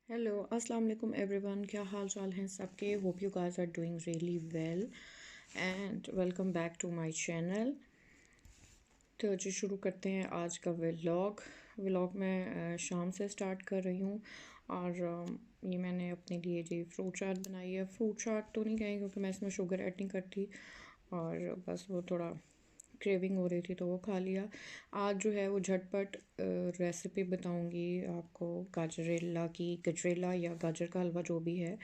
Hello السلام علیکم every one, کیا حال چال ہیں سب کے؟ Hope you guys are doing really well and welcome back to my channel. تو جی شروع کرتے ہیں آج کا ولاگ میں شام سے اسٹارٹ کر رہی ہوں. اور یہ میں نے اپنے لیے جی فروٹ چاٹ بنائی ہے. فروٹ چاٹ تو نہیں کہیں کیونکہ میں اس میں شوگر ایڈ نہیں کرتی، اور بس وہ تھوڑا کریونگ ہو رہی تھی تو وہ کھا لیا. آج جو ہے وہ جھٹ پٹ ریسیپی بتاؤں گی آپ کو گجریلا یا گاجر کا حلوہ جو بھی ہے.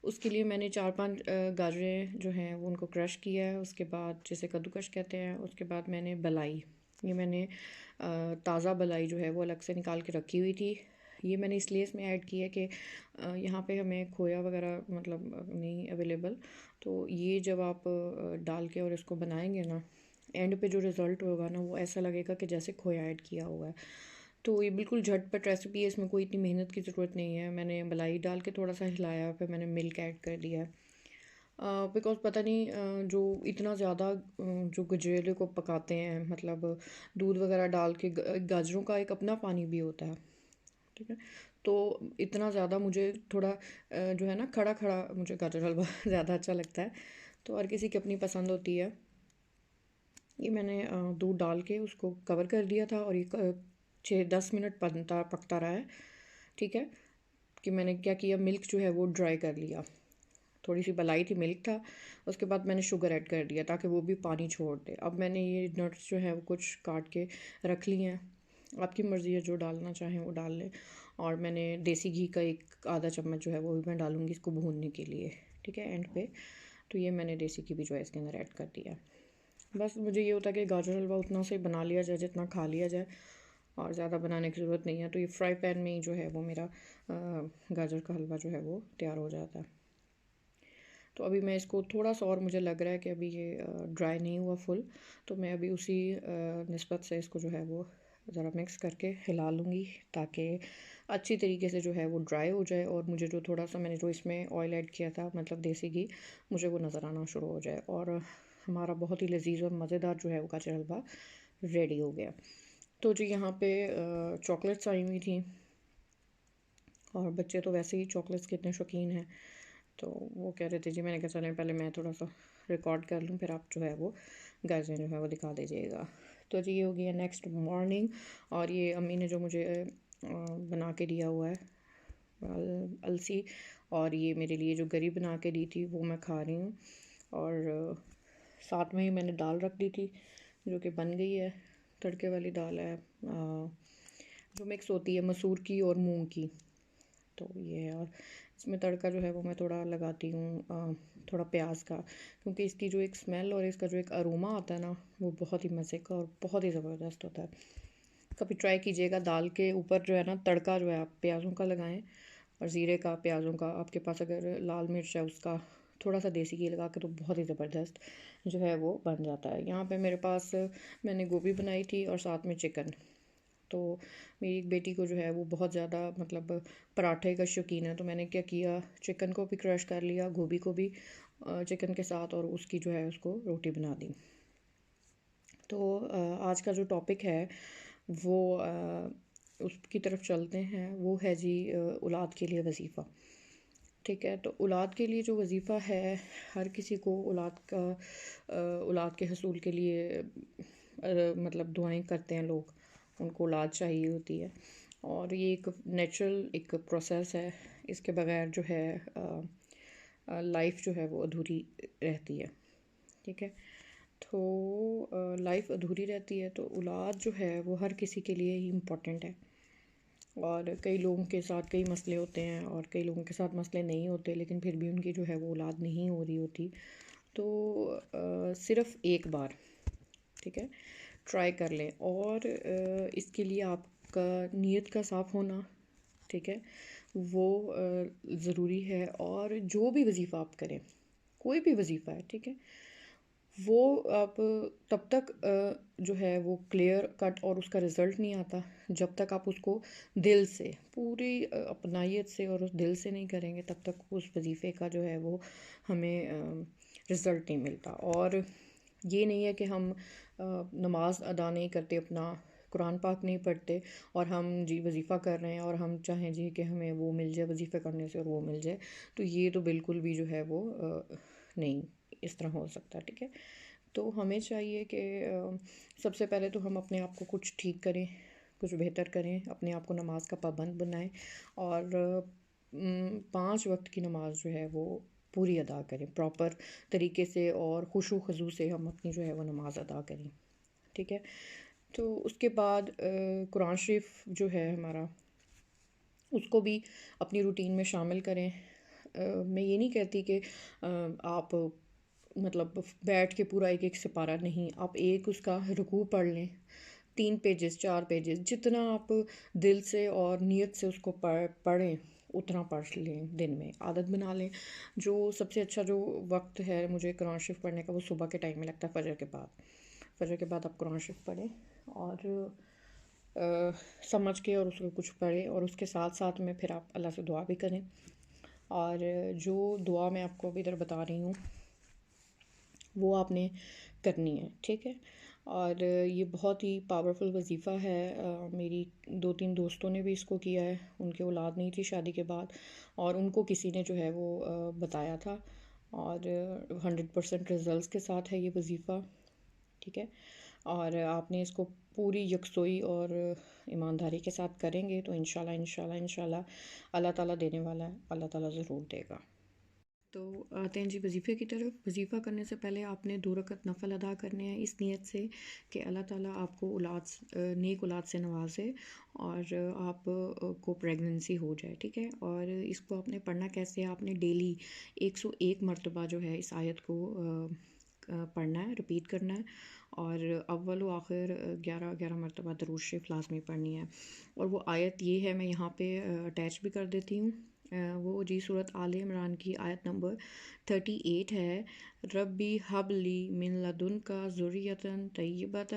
اس کے لیے میں نے 4-5 گاجریں جو ہیں وہ ان کو کرش کیا ہے. اس کے بعد جسے کدوکش کہتے ہیں، اس کے بعد میں نے بلائی، یہ میں نے تازہ بلائی جو ہے وہ الگ سے نکال کے رکھی ہوئی تھی. یہ میں نے اس لیے اس میں ایڈ کی ہے کہ یہاں پہ ہمیں کھویا وغیرہ مطلب نہیں اویلیبل، تو یہ جب آپ ڈال کے اور اس کو بنائیں گے نا، اینڈ پہ جو رزلٹ ہوگا نا وہ ایسا لگے گا کہ جیسے کھویا ایڈ کیا ہوا ہے. تو یہ بالکل جھٹ پٹ ریسیپی ہے، اس میں کوئی اتنی محنت کی ضرورت نہیں ہے. میں نے بلائی ڈال کے تھوڑا سا ہلایا، پھر میں نے ملک ایڈ کر دیا بیکاز پتہ نہیں جو اتنا زیادہ جو گجریلے کو پکاتے ہیں، مطلب دودھ وغیرہ ڈال کے، گاجروں کا ایک اپنا پانی بھی ہوتا ہے، ٹھیک ہے. تو اتنا زیادہ مجھے تھوڑا جو ہے نا کھڑا کھڑا مجھے گاجر حلوہ زیادہ اچھا لگتا ہے. تو ہر کسی کی اپنی پسند ہوتی ہے. یہ میں نے دودھ ڈال کے اس کو کور کر دیا تھا، اور یہ 6-10 منٹ پکتا رہا ہے، ٹھیک ہے. کہ میں نے کیا کیا، ملک جو ہے وہ ڈرائی کر لیا. تھوڑی سی بلائی تھی، ملک تھا. اس کے بعد میں نے شوگر ایڈ کر دیا تاکہ وہ بھی پانی چھوڑ دے. اب میں نے یہ نٹس جو ہے وہ کچھ کاٹ کے رکھ لی ہیں. آپ کی مرضی ہے، جو ڈالنا چاہیں وہ ڈال لیں. اور میں نے دیسی گھی کا ایک آدھا چمچ جو ہے وہ بھی میں ڈالوں گی اس کو بھوننے کے لیے، ٹھیک ہے، اینڈ پہ. تو یہ میں نے دیسی گھی بھی جو ہے اس کے اندر ایڈ کر دیا. بس مجھے یہ ہوتا ہے کہ گاجر حلوہ اتنا سے بنا لیا جائے جتنا کھا لیا جائے، اور زیادہ بنانے کی ضرورت نہیں ہے. تو یہ فرائی پین میں ہی جو ہے وہ میرا گاجر کا حلوہ جو ہے وہ تیار ہو جاتا ہے. تو ابھی میں اس کو تھوڑا سا، اور مجھے لگ رہا ہے کہ ابھی یہ ڈرائی نہیں ہوا فل، تو میں ابھی اسی نسبت سے اس کو جو ہے وہ ذرا مکس کر کے ہلا لوں گی تاکہ اچھی طریقے سے جو ہے وہ ڈرائی ہو جائے. اور مجھے جو تھوڑا سا میں نے جو اس میں آئل ایڈ کیا تھا، مطلب دیسی گھی، مجھے وہ نظر آنا شروع ہو جائے. اور ہمارا بہت ہی لذیذ اور مزیدار جو ہے وہ گاجر حلوہ ریڈی ہو گیا. تو جو یہاں پہ چاکلیٹس آئی ہوئی تھیں، اور بچے تو ویسے ہی چاکلیٹس کے اتنے شوقین ہیں، تو وہ کہہ رہے تھے جی، میں نے کہا چلیں پہلے میں تھوڑا سا ریکارڈ کر لوں، پھر آپ جو ہے وہ گاجر جو ہے وہ دکھا دیجیے گا. تو جی یہ ہو گیا نیکسٹ مارننگ، اور یہ امی نے جو مجھے بنا کے دیا ہوا ہے السی، اور یہ میرے لیے جو گری بنا کے دی تھی وہ میں کھا رہی ہوں. اور ساتھ میں ہی میں نے دال رکھ دی تھی جو کہ بن گئی ہے. تڑکے والی دال ہے جو مکس ہوتی ہے مسور کی اور مونگ کی. تو یہ ہے، اور اس میں تڑکا جو ہے وہ میں تھوڑا لگاتی ہوں تھوڑا پیاز کا، کیونکہ اس کی جو ایک اسمیل اور اس کا جو ایک اروما آتا ہے نا، وہ بہت ہی مزے کا اور بہت ہی زبردست ہوتا ہے. کبھی ٹرائی کیجیے گا، دال کے اوپر جو ہے نا تڑکا جو ہے آپ پیازوں کا لگائیں، اور زیرے کا، پیازوں کا. آپ کے پاس اگر لال مرچ ہے اس کا تھوڑا سا دیسی گھی لگا کے، تو بہت ہی زبردست جو ہے وہ بن جاتا ہے. یہاں پہ میرے پاس میں نے گوبھی بنائی تھی اور ساتھ میں چکن. تو میری ایک بیٹی کو جو ہے وہ بہت زیادہ مطلب پراٹھے کا شوقین ہے، تو میں نے کیا کیا، چکن کو بھی کرش کر لیا، گوبھی کو بھی چکن کے ساتھ، اور اس کی جو ہے اس کو روٹی بنا دی. تو آج کا جو ٹاپک ہے وہ اس کی طرف چلتے ہیں. وہ ہے جی اولاد کے لیے وظیفہ، ٹھیک ہے. تو اولاد کے لیے جو وظیفہ ہے، ہر کسی کو اولاد کے حصول کے لیے مطلب دعائیں کرتے ہیں لوگ، ان کو اولاد چاہیے ہوتی ہے. اور یہ ایک نیچرل ایک پروسیس ہے، اس کے بغیر جو ہے لائف جو ہے وہ ادھوری رہتی ہے، ٹھیک ہے. تو لائف ادھوری رہتی ہے، تو اولاد جو ہے وہ ہر کسی کے لیے ہی امپورٹنٹ ہے. اور کئی لوگوں کے ساتھ کئی مسئلے ہوتے ہیں، اور کئی لوگوں کے ساتھ مسئلے نہیں ہوتے، لیکن پھر بھی ان کی جو ہے وہ اولاد نہیں ہو رہی ہوتی. تو صرف ایک بار، ٹھیک ہے، ٹرائی کر لیں. اور اس کے لیے آپ کا نیت کا صاف ہونا، ٹھیک ہے، وہ ضروری ہے. اور جو بھی وظیفہ آپ کریں، کوئی بھی وظیفہ ہے، ٹھیک ہے، وہ آپ تب تک جو ہے وہ کلیئر کٹ اور اس کا رزلٹ نہیں آتا جب تک آپ اس کو دل سے، پوری اپنائیت سے اور اس دل سے نہیں کریں گے، تب تک اس وظیفے کا جو ہے وہ ہمیں رزلٹ نہیں ملتا. اور یہ نہیں ہے کہ ہم نماز ادا نہیں کرتے اپنا قرآن پاک نہیں پڑھتے اور ہم جی وظیفہ کر رہے ہیں اور ہم چاہیں جی کہ ہمیں وہ مل جائے وظیفہ کرنے سے اور وہ مل جائے، تو یہ تو بالکل بھی جو ہے وہ نہیں اس طرح ہو سکتا، ٹھیک ہے۔ تو ہمیں چاہیے کہ سب سے پہلے تو ہم اپنے آپ کو کچھ ٹھیک کریں، کچھ بہتر کریں، اپنے آپ کو نماز کا پابند بنائیں اور 5 وقت کی نماز جو ہے وہ پوری ادا کریں پراپر طریقے سے، اور خشوع و خضوع سے ہم اپنی جو ہے وہ نماز ادا کریں، ٹھیک ہے۔ تو اس کے بعد قرآن شریف جو ہے ہمارا، اس کو بھی اپنی روٹین میں شامل کریں۔ میں یہ نہیں کہتی کہ آپ مطلب بیٹھ کے پورا ایک ایک سپارہ نہیں، آپ ایک اس کا رکوع پڑھ لیں، 3 پیجز 4 پیجز جتنا آپ دل سے اور نیت سے اس کو پڑھیں اتنا پڑھ لیں، دن میں عادت بنا لیں۔ جو سب سے اچھا جو وقت ہے مجھے قرآن شریف پڑھنے کا وہ صبح کے ٹائم میں لگتا ہے، فجر کے بعد۔ فجر کے بعد آپ قرآن شریف پڑھیں اور سمجھ کے اور اس کو کچھ پڑھیں، اور اس کے ساتھ ساتھ میں پھر آپ اللہ سے دعا بھی کریں، اور جو دعا میں آپ کو ابھی ادھر بتا رہی ہوں وہ آپ نے کرنی ہے، ٹھیک ہے۔ اور یہ بہت ہی پاورفل وظیفہ ہے، میری 2-3 دوستوں نے بھی اس کو کیا ہے، ان کے اولاد نہیں تھی شادی کے بعد، اور ان کو کسی نے جو ہے وہ بتایا تھا، اور 100% رزلٹس کے ساتھ ہے یہ وظیفہ، ٹھیک ہے۔ اور آپ نے اس کو پوری یکسوئی اور ایمانداری کے ساتھ کریں گے تو انشاءاللہ انشاءاللہ انشاءاللہ اللہ تعالیٰ دینے والا ہے، اللہ تعالیٰ ضرور دے گا۔ تو آتے ہیں جی وظیفے کی طرف۔ وظیفہ کرنے سے پہلے آپ نے 2 رکعت نفل ادا کرنے ہیں اس نیت سے کہ اللہ تعالیٰ آپ کو نیک اولاد سے نوازے اور آپ کو پریگننسی ہو جائے، ٹھیک ہے۔ اور اس کو آپ نے پڑھنا کیسے ہے، آپ نے ڈیلی 101 مرتبہ جو ہے اس آیت کو پڑھنا ہے، رپیٹ کرنا ہے، اور اول و آخر 11 مرتبہ درود شریف لازمی پڑھنی ہے۔ اور وہ آیت یہ ہے، میں یہاں پہ اٹیچ بھی کر دیتی ہوں، وہ جی صورت آل عمران کی آیت نمبر 38 ہے، ربی حب لی من لدنکا ذریۃ طیبۃ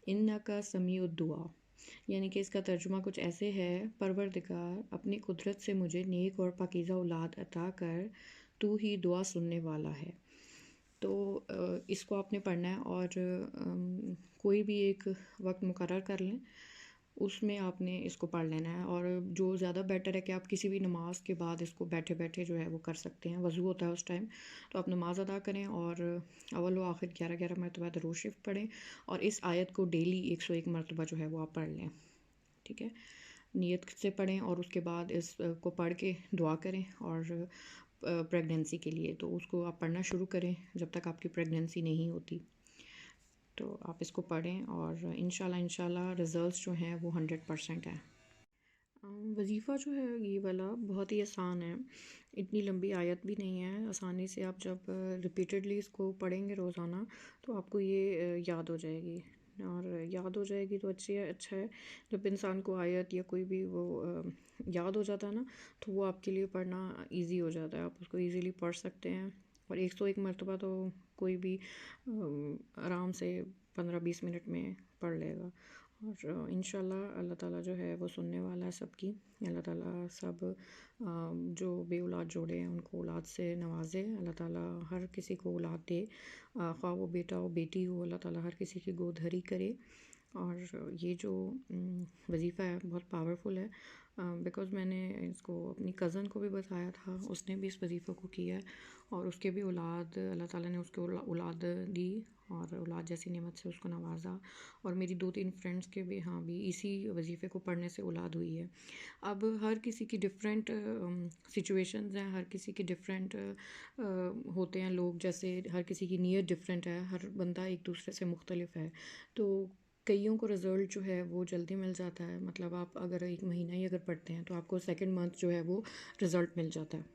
انکا سمیع الدعا، یعنی کہ اس کا ترجمہ کچھ ایسے ہے، پروردگار اپنی قدرت سے مجھے نیک اور پاکیزہ اولاد عطا کر، تو ہی دعا سننے والا ہے۔ تو اس کو آپ نے پڑھنا ہے، اور کوئی بھی ایک وقت مقرر کر لیں، اس میں آپ نے اس کو پڑھ لینا ہے۔ اور جو زیادہ بیٹر ہے کہ آپ کسی بھی نماز کے بعد اس کو بیٹھے بیٹھے جو ہے وہ کر سکتے ہیں، وضو ہوتا ہے اس ٹائم، تو آپ نماز ادا کریں اور اول و آخر 11 مرتبہ درود شریف پڑھیں، اور اس آیت کو ڈیلی 101 مرتبہ جو ہے وہ آپ پڑھ لیں، ٹھیک ہے۔ نیت سے پڑھیں اور اس کے بعد اس کو پڑھ کے دعا کریں، اور پریگننسی کے لیے تو اس کو آپ پڑھنا شروع کریں جب تک آپ کی پریگننسی نہیں ہوتی، تو آپ اس کو پڑھیں، اور انشاءاللہ انشاءاللہ رزلٹس جو ہیں وہ 100% ہیں۔ وظیفہ جو ہے یہ والا بہت ہی آسان ہے، اتنی لمبی آیت بھی نہیں ہے، آسانی سے آپ جب ریپیٹڈلی اس کو پڑھیں گے روزانہ تو آپ کو یہ یاد ہو جائے گی، اور یاد ہو جائے گی تو اچھا ہے۔ جب انسان کو آیت یا کوئی بھی وہ یاد ہو جاتا ہے نا، تو وہ آپ کے لیے پڑھنا ایزی ہو جاتا ہے، آپ اس کو ایزیلی پڑھ سکتے ہیں، اور 101 مرتبہ تو کوئی بھی آرام سے 15-20 منٹ میں پڑھ لے گا، اور انشاءاللہ اللہ تعالیٰ جو ہے وہ سننے والا ہے سب کی، اللہ تعالیٰ سب جو بے اولاد جوڑے ہیں ان کو اولاد سے نوازے، اللہ تعالیٰ ہر کسی کو اولاد دے، خواہ وہ بیٹا ہو بیٹی ہو، اللہ تعالیٰ ہر کسی کی گود ہری کرے۔ اور یہ جو وظیفہ ہے بہت پاورفل ہے، بیکاز میں نے اس کو اپنی کزن کو بھی بتایا تھا، اس نے بھی اس وظیفہ کو کیا ہے، اور اس کے بھی اولاد اللہ تعالیٰ نے اس کو اولاد دی، اور اولاد جیسی نعمت سے اس کو نوازا، اور میری 2-3 فرینڈس کے بھی ہاں بھی اسی وظیفے کو پڑھنے سے اولاد ہوئی ہے۔ اب ہر کسی کی ڈفرینٹ سچویشنز ہیں، ہر کسی کی ڈفرینٹ ہوتے ہیں لوگ، جیسے ہر کسی کی نیت ڈفرینٹ ہے، ہر بندہ ایک دوسرے سے مختلف ہے، تو کئیوں کو رزلٹ جو ہے وہ جلدی مل جاتا ہے، مطلب آپ اگر 1 مہینہ ہی اگر پڑھتے ہیں تو آپ کو 2nd منتھ جو ہے وہ رزلٹ مل جاتا ہے،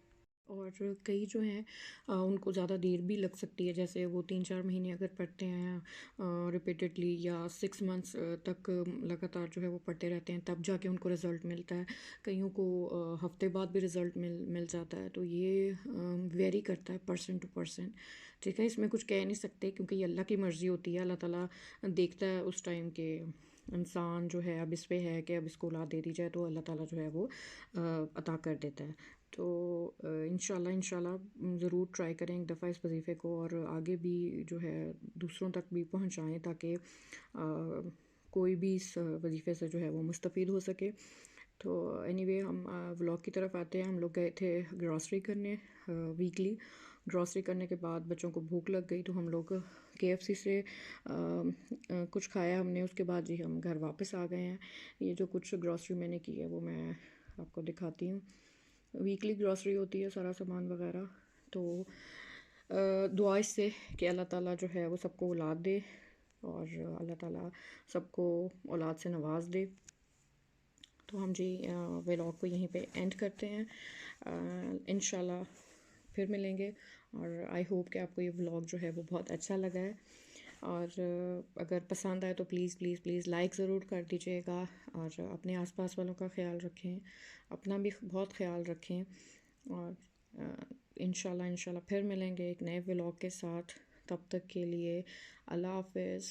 اور کئی جو ہیں ان کو زیادہ دیر بھی لگ سکتی ہے، جیسے وہ 3-4 مہینے اگر پڑھتے ہیں ریپیٹڈلی، یا 6 منتھس تک لگاتار جو ہے وہ پڑھتے رہتے ہیں، تب جا کے ان کو رزلٹ ملتا ہے، کئیوں کو ہفتے بعد بھی رزلٹ مل جاتا ہے، تو یہ ویری کرتا ہے پرسن ٹو پرسن، ٹھیک ہے۔ اس میں کچھ کہہ نہیں سکتے کیونکہ یہ اللہ کی مرضی ہوتی ہے، اللہ تعالیٰ دیکھتا ہے اس ٹائم کہ انسان جو ہے اب اس پہ ہے کہ اب اس کو اولاد دے دی جائے، تو اللہ تعالیٰ جو ہے وہ عطا کر دیتا ہے۔ تو انشاءاللہ ضرور ٹرائی کریں ایک دفعہ اس وظیفے کو، اور آگے بھی جو ہے دوسروں تک بھی پہنچائیں، تاکہ کوئی بھی اس وظیفے سے جو ہے وہ مستفید ہو سکے. تو اینی وے ہم ولاگ کی طرف آتے ہیں. ہم لوگ گئے تھے گراسری کرنے ویکلی. گراسری کرنے کے بعد بچوں کو بھوک لگ گئی تو ہم لوگ KFC سے کچھ کھایا ہم نے. اس کے بعد جی ہم گھر واپس آ گئے ہیں. یہ جو کچھ گراسری میں نے کی ہے وہ میں آپ کو دکھاتی ہوں. ویکلی گراسری ہوتی ہے سارا سامان وغیرہ. تو دعا اس سے کہ اللہ تعالیٰ جو ہے وہ سب کو اولاد دے اور اللہ تعالیٰ سب کو اولاد سے نواز دے. تو ہم جی ولاگ کو یہیں پہ اینڈ کرتے ہیں. انشاءاللہ پھر ملیں گے اور آئی ہوپ کہ آپ کو یہ ولاگ جو ہے وہ بہت اچھا لگا ہے. اور اگر پسند آئے تو پلیز پلیز پلیز لائک ضرور کر دیجیے گا. اور اپنے آس پاس والوں کا خیال رکھیں, اپنا بھی بہت خیال رکھیں. اور انشاءاللہ پھر ملیں گے ایک نئے ولاگ کے ساتھ. تب تک کے لیے اللہ حافظ.